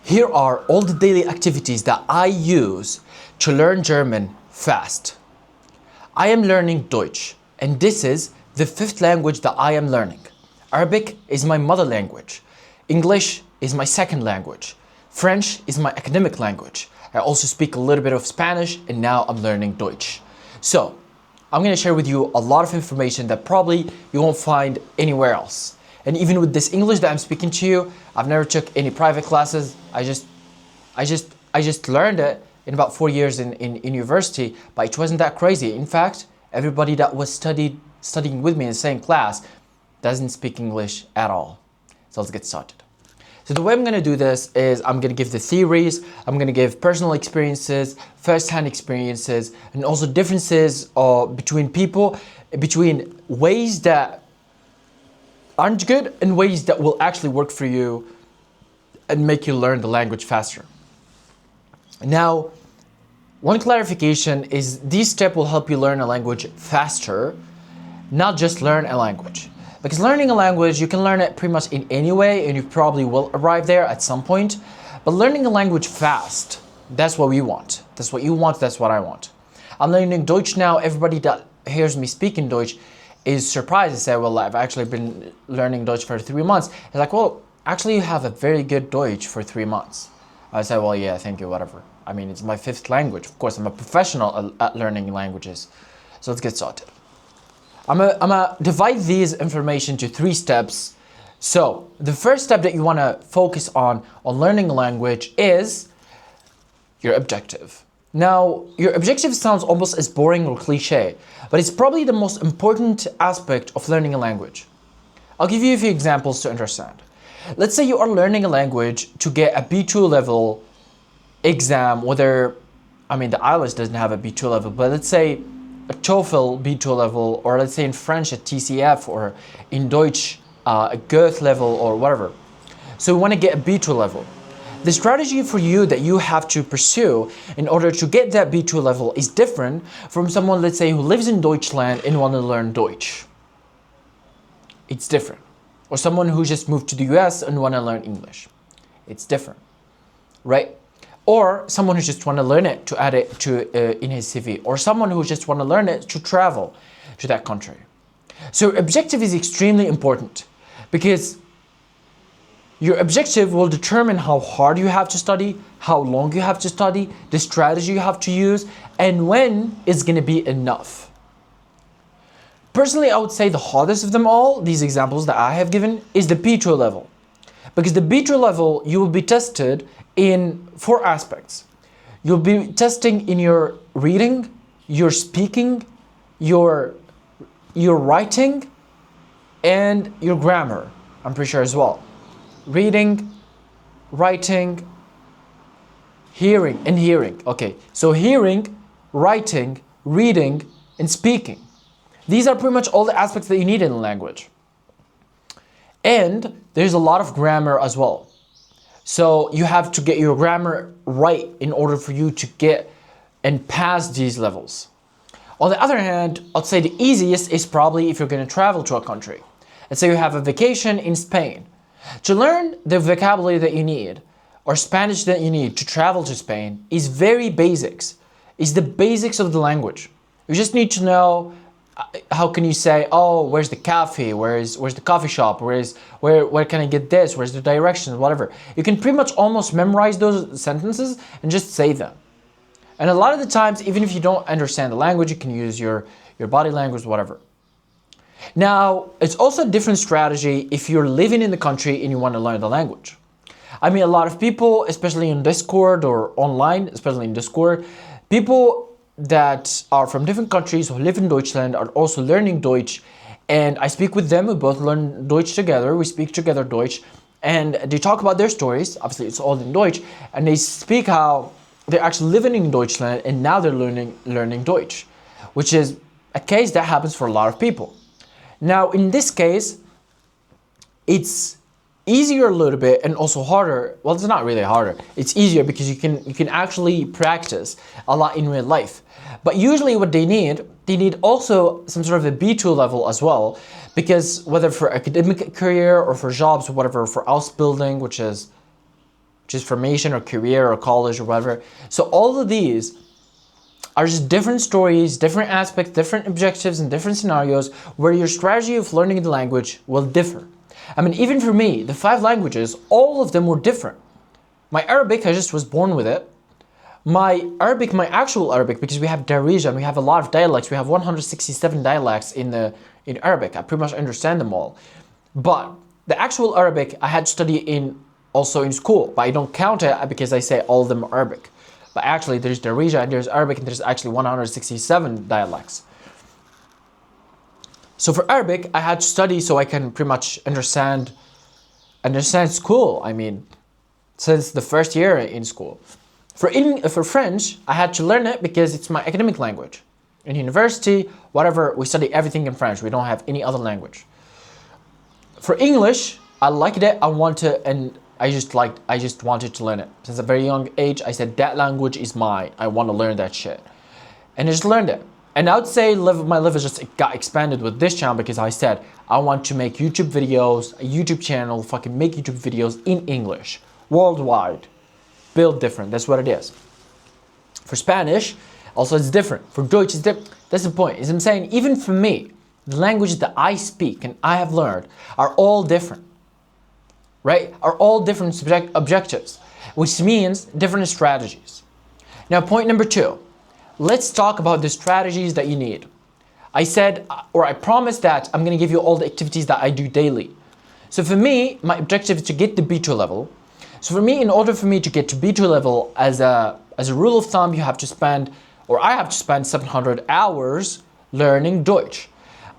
Here are all the daily activities that I use to learn German fast. I am learning Deutsch, and this is the fifth language that I am learning. Arabic is my mother language. English is my second language. French is my academic language. I also speak a little bit of Spanish, and now I'm learning Deutsch. So, I'm going to share with you a lot of information that probably you won't find anywhere else. And even with this English that I'm speaking to you, I've never took any private classes. I just learned it in about 4 years in university, but it wasn't that crazy. In fact, everybody that was studying with me in the same class doesn't speak English at all. So let's get started. So the way I'm going to do this is I'm going to give the theories, I'm going to give personal experiences, first-hand experiences, and also differences between people, between ways that aren't good and ways that will actually work for you and make you learn the language faster. Now, one clarification is this step will help you learn a language faster, not just learn a language. Because learning a language, you can learn it pretty much in any way and you probably will arrive there at some point. But learning a language fast, that's what we want. That's what you want, that's what I want. I'm learning Deutsch now. Everybody that hears me speaking Deutsch is surprised and say, well, I've actually been learning Deutsch for 3 months. It's like, well, actually you have a very good Deutsch for 3 months. I say, well, yeah, thank you, whatever. I mean, it's my fifth language. Of course, I'm a professional at learning languages. So let's get started. I'm gonna divide these information to 3 steps. So the first step that you want to focus on learning a language is your objective. Now, your objective sounds almost as boring or cliche, but it's probably the most important aspect of learning a language. I'll give you a few examples to understand. Let's say you are learning a language to get a B2 level exam, the IELTS doesn't have a B2 level, but let's say a TOEFL B2 level, or let's say in French a TCF, or in Deutsch a Goethe level, or whatever. So you want to get a B2 level. The strategy for you that you have to pursue in order to get that B2 level is different from someone, let's say, who lives in Deutschland and want to learn Deutsch. It's different. Or someone who just moved to the US and want to learn English. It's different, right? Or someone who just want to learn it to add it to in his CV. Or someone who just want to learn it to travel to that country. So objective is extremely important because your objective will determine how hard you have to study, how long you have to study, the strategy you have to use, and when it's going to be enough. Personally, I would say the hardest of them all, these examples that I have given, is the B2 level. Because the B2 level, you will be tested in 4 aspects. You'll be testing in your reading, your speaking, your writing, and your grammar, I'm pretty sure as well. Reading, writing, hearing. Okay, so hearing, writing, reading, and speaking. These are pretty much all the aspects that you need in a language. And there's a lot of grammar as well. So you have to get your grammar right in order for you to get and pass these levels. On the other hand, I'd say the easiest is probably if you're going to travel to a country. Let's say you have a vacation in Spain. To learn the vocabulary that you need or Spanish that you need to travel to Spain is very basics. It's the basics of the language. You just need to know how can you say, oh, where's the cafe? Where's the coffee shop? Where can I get this? Where's the directions? Whatever. You can pretty much almost memorize those sentences and just say them. And a lot of the times, even if you don't understand the language, you can use your body language, whatever. Now, it's also a different strategy if you're living in the country and you want to learn the language. I mean, a lot of people, especially in Discord or online, especially in Discord, people that are from different countries who live in Deutschland are also learning Deutsch, and I speak with them. We both learn Deutsch together. We speak together Deutsch, and they talk about their stories. Obviously, it's all in Deutsch, and they speak how they're actually living in Deutschland and now they're learning Deutsch, which is a case that happens for a lot of people. Now, in this case, it's easier a little bit and also harder. Well, it's not really harder. It's easier because you can actually practice a lot in real life. But usually what they need also some sort of a B2 level as well, because whether for academic career or for jobs or whatever, for Ausbildung, which is which is formation or career or college or whatever. So all of these are just different stories, different aspects, different objectives, and different scenarios where your strategy of learning the language will differ. I mean, even for me, the 5 languages, all of them were different. My Arabic, I just was born with it. My Arabic, my actual Arabic, because we have Darija and we have a lot of dialects. We have 167 dialects in Arabic. I pretty much understand them all. But the actual Arabic, I had to study also in school, but I don't count it because I say all of them are Arabic. But actually, there's Darija and there's Arabic, and there's actually 167 dialects. So for Arabic, I had to study so I can pretty much understand school. I mean, since the first year in school. For French, I had to learn it because it's my academic language. In university, whatever, we study everything in French. We don't have any other language. For English, I liked it. I just wanted to learn it. Since a very young age, I said that language is mine. I want to learn that shit. And I just learned it. And I would say my level just got expanded with this channel because I said, I want to make YouTube videos, a YouTube channel, fucking make YouTube videos in English, worldwide. Build different, that's what it is. For Spanish, also it's different. For Deutsch, it's different. That's the point, is I'm saying, even for me, the languages that I speak and I have learned are all different, right? Are all different objectives, which means different strategies. Now, point number 2, let's talk about the strategies that you need. I said, or I promised that I'm gonna give you all the activities that I do daily. So for me, my objective is to get the B2 level. So for me, in order for me to get to B2 level, as a rule of thumb, I have to spend 700 hours learning Deutsch.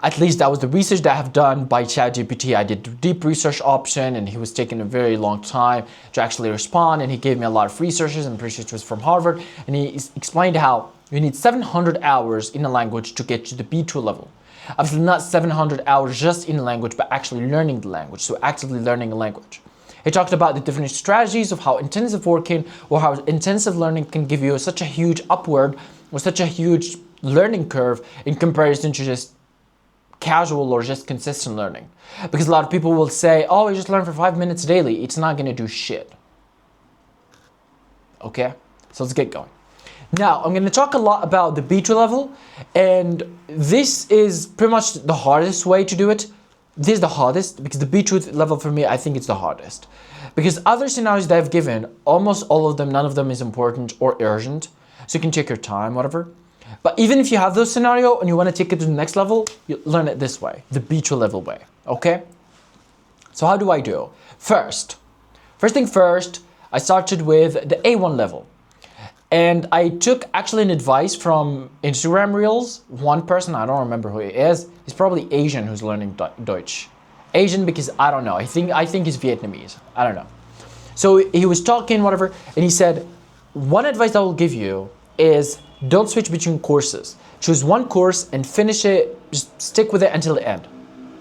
At least that was the research that I have done by ChatGPT. I did the deep research option, and he was taking a very long time to actually respond, and he gave me a lot of researches, and research was from Harvard, and he explained how you need 700 hours in a language to get to the B2 level. Obviously not 700 hours just in a language, but actually learning the language, so actively learning a language. He talked about the different strategies of how intensive working or how intensive learning can give you such a huge upward or such a huge learning curve in comparison to just casual or just consistent learning. Because a lot of people will say, oh, you just learn for 5 minutes daily. It's not going to do shit. Okay, so let's get going. Now, I'm going to talk a lot about the B2 level, and this is pretty much the hardest way to do it. This is the hardest because the B2 level for me, I think it's the hardest. Because other scenarios that I've given, almost all of them, none of them is important or urgent. So you can take your time, whatever. But even if you have those scenarios and you want to take it to the next level, you learn it this way, the B2 level way, okay? So how do I do? First thing first, I started with the A1 level. And I took actually an advice from Instagram Reels. One person, I don't remember who he is. He's probably Asian who's learning Deutsch. Asian because I don't know. I think he's Vietnamese. I don't know. So he was talking, whatever, and he said, one advice I will give you is don't switch between courses. Choose one course and finish it. Just stick with it until the end.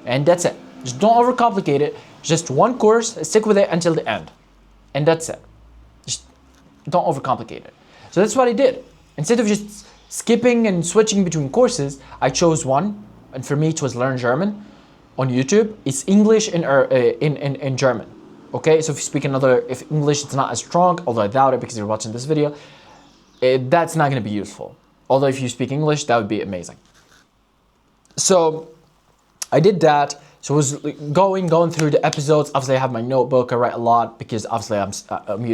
And that's it. Just don't overcomplicate it. Just one course, stick with it until the end. And that's it. Just don't overcomplicate it. So that's what I did. Instead of just skipping and switching between courses, I chose one, and for me it was Learn German on YouTube. It's English in German. Okay, so if you speak if English is not as strong, although I doubt it because you're watching this video, that's not going to be useful. Although if you speak English, that would be amazing. So I did that. So I was going through the episodes. Obviously, I have my notebook. I write a lot because obviously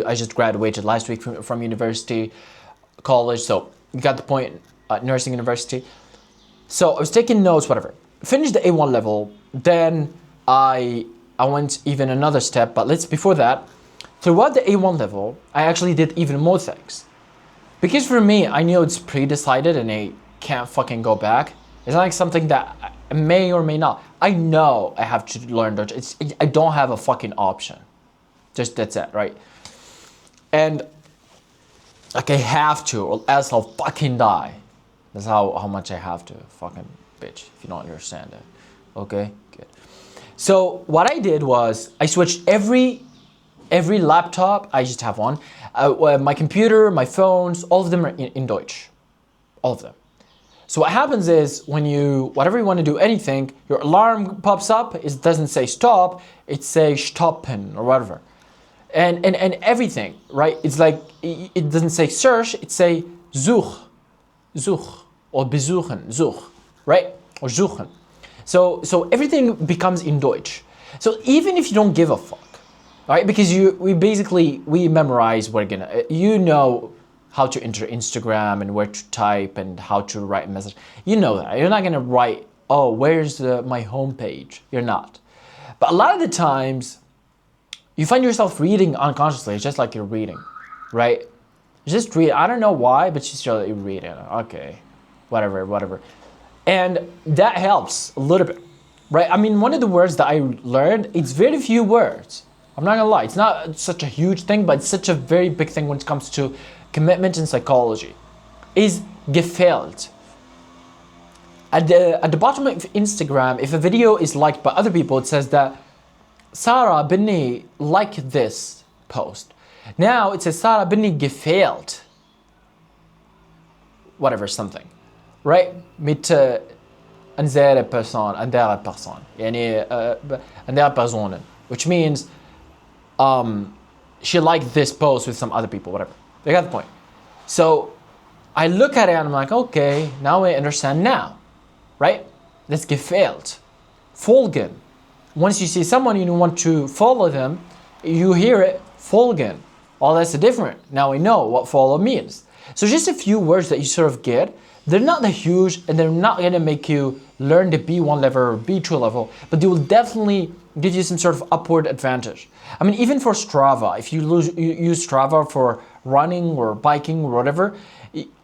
I just graduated last week from university, college. So you got the point. Nursing university. So I was taking notes, whatever. Finished the A1 level. Then I went even another step. But before that, throughout the A1 level, I actually did even more things. Because for me, I knew it's pre-decided and I can't fucking go back. It's not like something that I may or may not. I know I have to learn Dutch. I don't have a fucking option. Just that's it, right? And like I have to, or else I'll fucking die. That's how much I have to. Fucking bitch, if you don't understand it. Okay, good. So what I did was I switched every laptop. I just have one. My computer, my phones, all of them are in Deutsch. All of them. So what happens is whatever you want to do anything, your alarm pops up, it doesn't say stop, it says stoppen or whatever. and everything, right? It's like it doesn't say search, it say such or besuchen, such, right? Or suchen. So everything becomes in Deutsch. So even if you don't give a fuck, right? Because we memorize, we're gonna, you know how to enter Instagram and where to type and how to write a message. You know that. You're not gonna write, oh, where's my homepage? You're not. But a lot of the times, you find yourself reading unconsciously. It's just like you're reading, right? You just read. I don't know why, but just you're reading. Okay, whatever. And that helps a little bit, right? I mean, one of the words that I learned, it's very few words. I'm not gonna lie. It's not such a huge thing, but it's such a very big thing when it comes to commitment in psychology. Is gefällt. At the bottom of Instagram, if a video is liked by other people, it says that Sarah Binni liked this post. Now it says Sarah Binni gefällt. Whatever, something. Right? Mit andere Person, يعني andere Personen, which means she liked this post with some other people, whatever. They got the point. So I look at it and I'm like, okay, now I understand now, right? That's gefällt. Folgen. Once you see someone you want to follow them, you hear it, folgen. Oh, that's different. Now we know what follow means. So just a few words that you sort of get. They're not that huge and they're not gonna make you learn the B1 level or B2 level, but they will definitely give you some sort of upward advantage. I mean, even for Strava, if you use Strava for running or biking or whatever,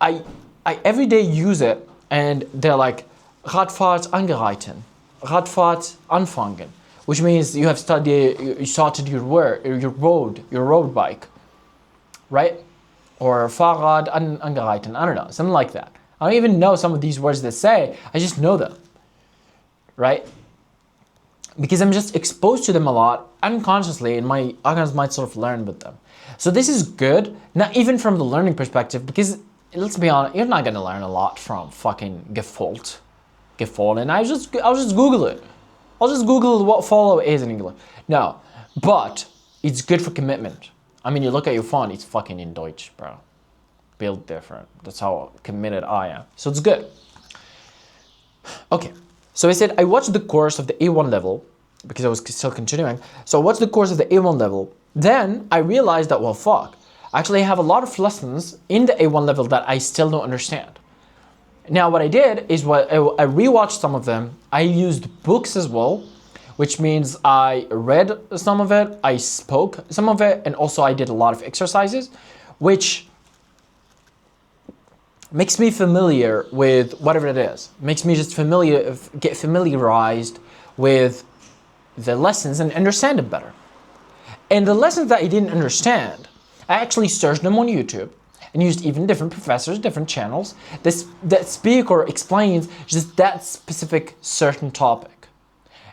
I every day use it and they're like, Radfahrt angereiten, Radfahrt anfangen, which means you started your road bike, right? Or Fahrrad angereiten, I don't know, something like that. I don't even know some of these words that say, I just know them, right? Because I'm just exposed to them a lot unconsciously and my organs might sort of learn with them. So this is good, not even from the learning perspective, because let's be honest, you're not gonna learn a lot from fucking gefallen. I'll just Google it. I'll just Google what follow is in English. No, but it's good for commitment. I mean, you look at your phone, it's fucking in Deutsch, bro. Built different. That's how committed I am. So it's good. Okay. So I said I watched the course of the A1 level because I was still continuing. So I watched the course of the A1 level. Then I realized that, well, fuck. Actually, I have a lot of lessons in the A1 level that I still don't understand. Now, what I did is I rewatched some of them. I used books as well, which means I read some of it, I spoke some of it, and also I did a lot of exercises, which makes me familiar with whatever it is. Makes me just get familiarized with the lessons and understand them better. And the lessons that I didn't understand, I actually searched them on YouTube and used even different professors, different channels that speak or explains just that specific certain topic.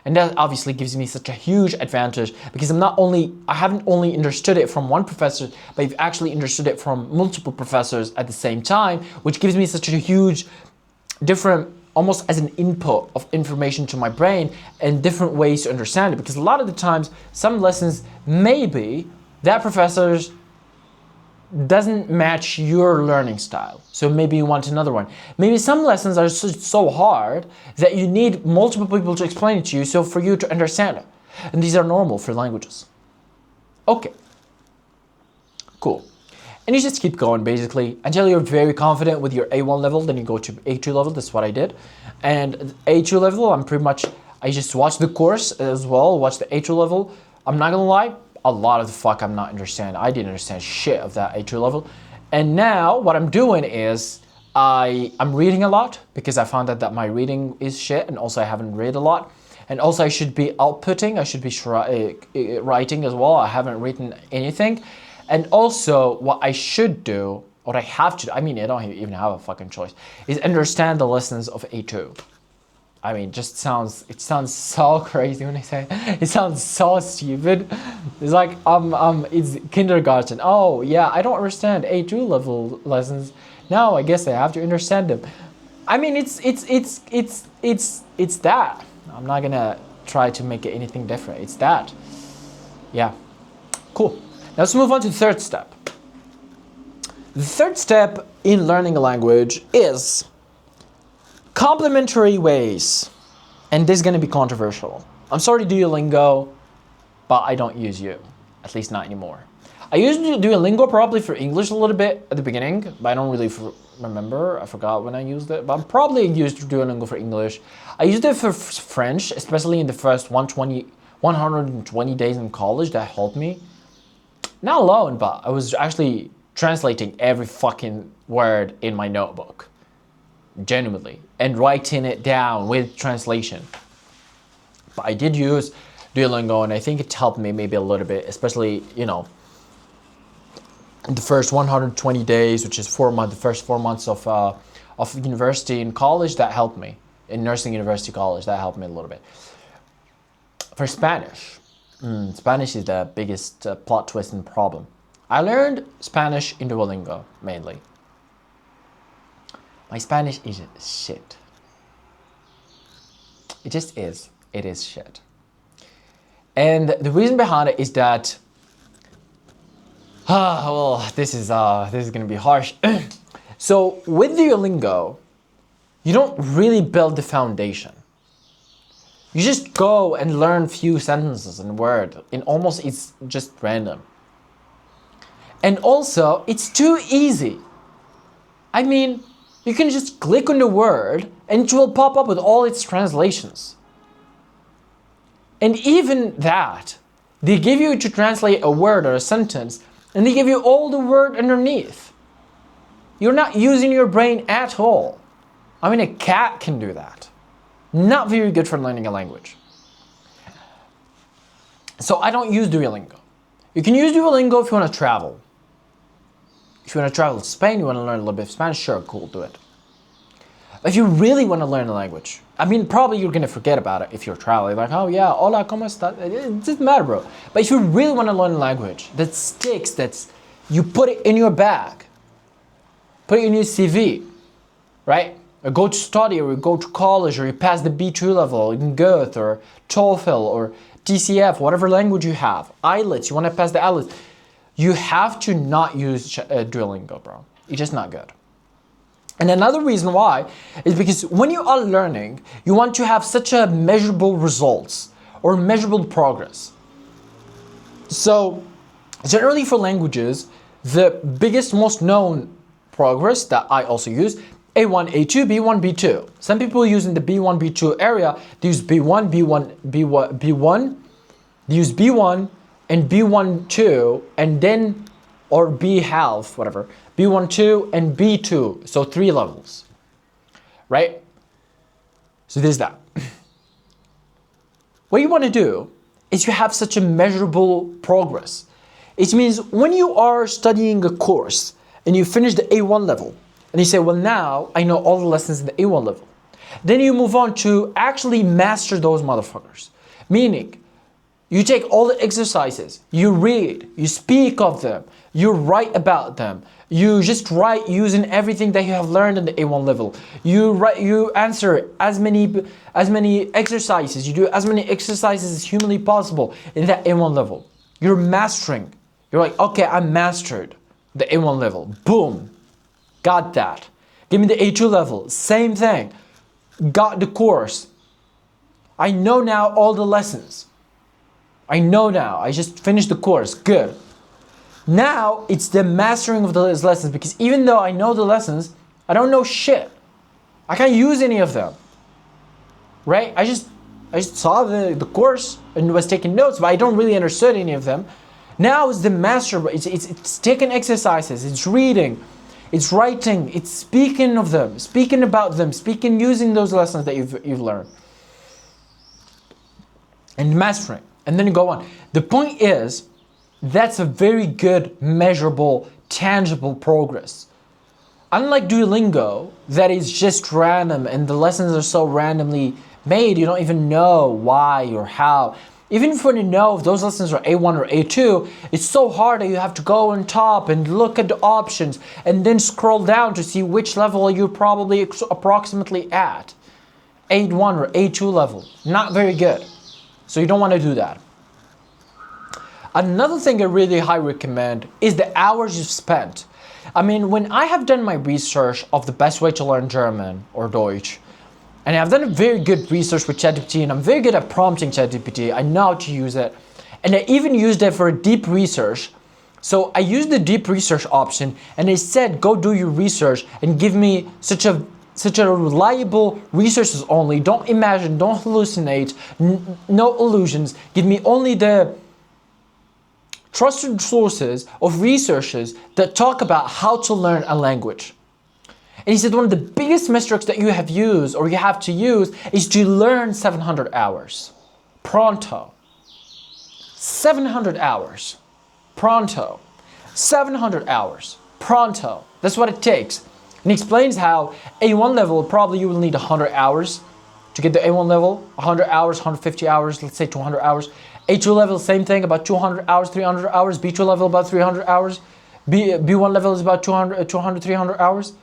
And that obviously gives me such a huge advantage because I haven't only understood it from one professor, but I've actually understood it from multiple professors at the same time, which gives me such a huge, different, almost as an input of information to my brain and different ways to understand it. Because a lot of the times, some lessons, maybe that professor's doesn't match your learning style. So maybe you want another one. Maybe some lessons are so hard that you need multiple people to explain it to you so for you to understand it. And these are normal for languages. Okay. Cool. And you just keep going basically until you're very confident with your A1 level, then you go to A2 level. That's what I did. And A2 level, I just watched the course as well, watched the A2 level. I'm not gonna lie, a lot of the fuck I'm not understanding. I didn't understand shit of that A2 level. And now what I'm doing is I'm reading a lot because I found out that my reading is shit and also I haven't read a lot. And also I should be outputting, I should be writing as well. I haven't written anything. And also what I should do, what I have to do, I mean, I don't even have a fucking choice, is understand the lessons of A2. I mean, it sounds so crazy when I say it. It sounds so stupid. It's like, it's kindergarten. Oh yeah, I don't understand A2 level lessons. Now I guess I have to understand them. I mean, it's that. I'm not gonna try to make it anything different. It's that. Yeah, cool. let's move on to the third step. The third step in learning a language is complementary ways. And this is going to be controversial. I'm sorry, Duolingo, but I don't use you. At least not anymore. I used Duolingo probably for English a little bit at the beginning, but I don't really remember. I forgot when I used it, but I'm probably used Duolingo for English. I used it for French, especially in the first 120 days in college. That helped me. Not alone, but I was actually translating every fucking word in my notebook. Genuinely. And writing it down with translation. But I did use Duolingo, and I think it helped me maybe a little bit, especially, you know, the first 120 days, which is 4 months, the first 4 months of university and college. That helped me. In nursing university college, that helped me a little bit. For Spanish, Spanish is the biggest plot twist and problem. I learned Spanish in Duolingo, mainly. My Spanish is shit. It just is. It is shit. And the reason behind it is that, well, this is gonna be harsh. So with Duolingo, you don't really build the foundation. You just go and learn few sentences and words, and almost it's just random. And also, it's too easy. I mean, you can just click on the word and it will pop up with all its translations. And even that, they give you to translate a word or a sentence, and they give you all the word underneath. You're not using your brain at all. I mean, a cat can do that. Not very good for learning a language. So I don't use Duolingo. You can use Duolingo if you want to travel. If you want to travel to Spain, you want to learn a little bit of Spanish, sure, cool, do it. But if you really want to learn a language, I mean, probably you're going to forget about it if you're traveling. Like, oh yeah, hola, ¿cómo estás? It doesn't matter, bro. But if you really want to learn a language that sticks, you put it in your bag, put it in your CV, right? Or go to study, or you go to college, or you pass the B2 level in Goethe, or TOEFL, or TCF, whatever language you have. IELTS, you want to pass the IELTS. You have to not use Duolingo, bro. It's just not good. And another reason why is because when you are learning, you want to have such a measurable results or measurable progress. So generally for languages, the biggest, most known progress that I also use, A1, A2, B1, B2. Some people use in the B1, B2 area, they use B1, B1, B1, B1, they use B1 and B1, 2, and then, or B half, whatever, B1, 2, and B2, so 3 levels, right? So there's that. What you want to do is you have such a measurable progress. It means when you are studying a course and you finish the A1 level, and you say, well, now I know all the lessons in the A1 level. Then you move on to actually master those motherfuckers. Meaning, you take all the exercises, you read, you speak of them, you write about them, you just write using everything that you have learned in the A1 level. You answer as many exercises, you do as many exercises as humanly possible in that A1 level. You're mastering. You're like, okay, I mastered the A1 level. Boom. Got that. Give me the A2 level. Same thing. Got the course. I know now all the lessons. I know now. I just finished the course. Good. Now it's the mastering of those lessons, because even though I know the lessons, I don't know shit. I can't use any of them. Right? I just saw the course and was taking notes, but I don't really understand any of them. Now it's the master. It's taking exercises. It's reading. It's writing, it's speaking of them, speaking about them, speaking using those lessons that you've learned. And mastering. And then you go on. The point is, that's a very good, measurable, tangible progress. Unlike Duolingo, that is just random and the lessons are so randomly made, you don't even know why or how. Even if you know if those lessons are A1 or A2, it's so hard that you have to go on top and look at the options and then scroll down to see which level you're probably approximately at. A1 or A2 level. Not very good. So you don't want to do that. Another thing I really highly recommend is the hours you've spent. I mean, when I have done my research of the best way to learn German or Deutsch, and I've done a very good research with ChatGPT, and I'm very good at prompting ChatGPT. I know how to use it. And I even used it for a deep research. So I used the deep research option, and I said, go do your research and give me such a reliable resources only. Don't imagine, don't hallucinate, no illusions. Give me only the trusted sources of researches that talk about how to learn a language. And he said one of the biggest metrics that you have used or you have to use is to learn 700 hours. Pronto. 700 hours. Pronto. 700 hours. Pronto. That's what it takes. And he explains how A1 level, probably you will need 100 hours to get the A1 level. 100 hours, 150 hours, let's say 200 hours. A2 level, same thing, about 200 hours, 300 hours. B2 level, about 300 hours. B1 level is about 200, 300 hours.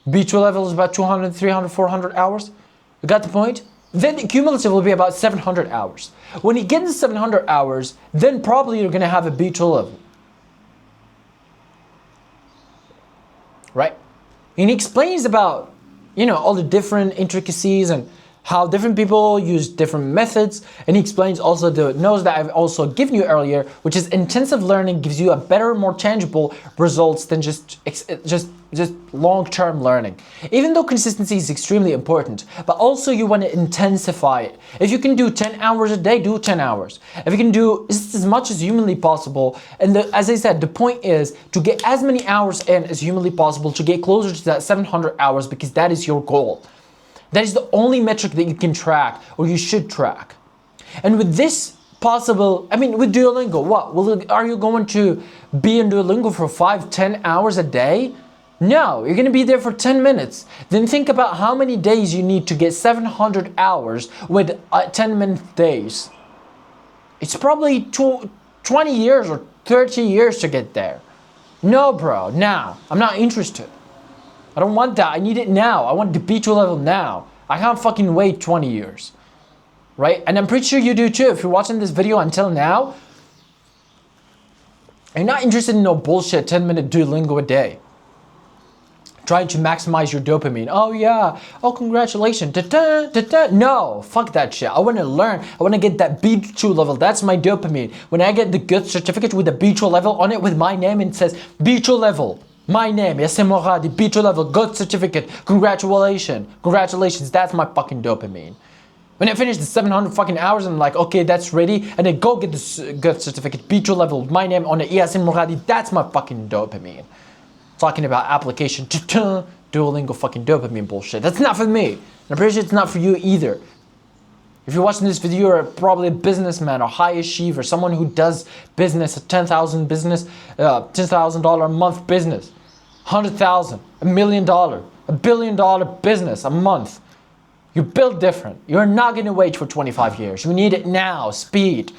B2 level is about 200, 300, 400 hours. You got the point? Then the cumulative will be about 700 hours. When you get to 700 hours, then probably you're going to have a B2 level. Right? And he explains about, all the different intricacies and how different people use different methods. And he explains also the notes that I've also given you earlier, which is intensive learning gives you a better, more tangible results than just long-term learning. Even though consistency is extremely important, but also you want to intensify it. If you can do 10 hours a day, do 10 hours. If you can do as much as humanly possible, and as I said, the point is to get as many hours in as humanly possible to get closer to that 700 hours because that is your goal. That is the only metric that you can track or you should track. And with this with Duolingo, are you going to be in Duolingo for 5-10 hours a day? No, you're going to be there for 10 minutes. Then think about how many days you need to get 700 hours with 10-minute days. It's probably 20 years or 30 years to get there. No, bro, now. I'm not interested. I don't want that. I need it now. I want the B2 level now. I can't fucking wait 20 years. Right? And I'm pretty sure you do too. If you're watching this video until now, you're not interested in no bullshit 10-minute Duolingo a day. Trying to maximize your dopamine. Oh yeah. Oh, congratulations. Da-da, da-da. No, fuck that shit. I want to learn. I want to get that B2 level. That's my dopamine. When I get the good certificate with the B2 level on it with my name and it says B2 level. My name, Yassine Moradi, B2 level, good certificate. Congratulations. Congratulations. That's my fucking dopamine. When I finish the 700 fucking hours, I'm like, okay, that's ready. And then go get this good certificate, B2 level, my name on it, Yassine Moradi. That's my fucking dopamine. Talking about application, Duolingo fucking dopamine bullshit. That's not for me. And I'm pretty sure it's not for you either. If you're watching this video, you're probably a businessman or high achiever, someone who does business, a $10,000 business, $10,000 a month business, 100,000, $1 million, $1 billion business a month. You build different. You're not going to wait for 25 years. You need it now, speed.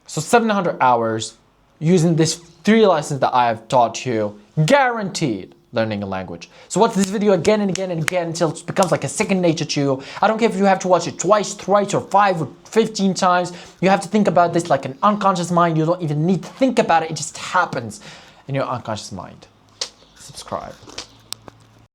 So 700 hours using these 3 lessons that I have taught you, guaranteed learning a language. So watch this video again and again and again until it becomes like a second nature to you. I don't care if you have to watch it twice, thrice, or 5 or 15 times. You have to think about this like an unconscious mind. You don't even need to think about it. It just happens in your unconscious mind. Subscribe.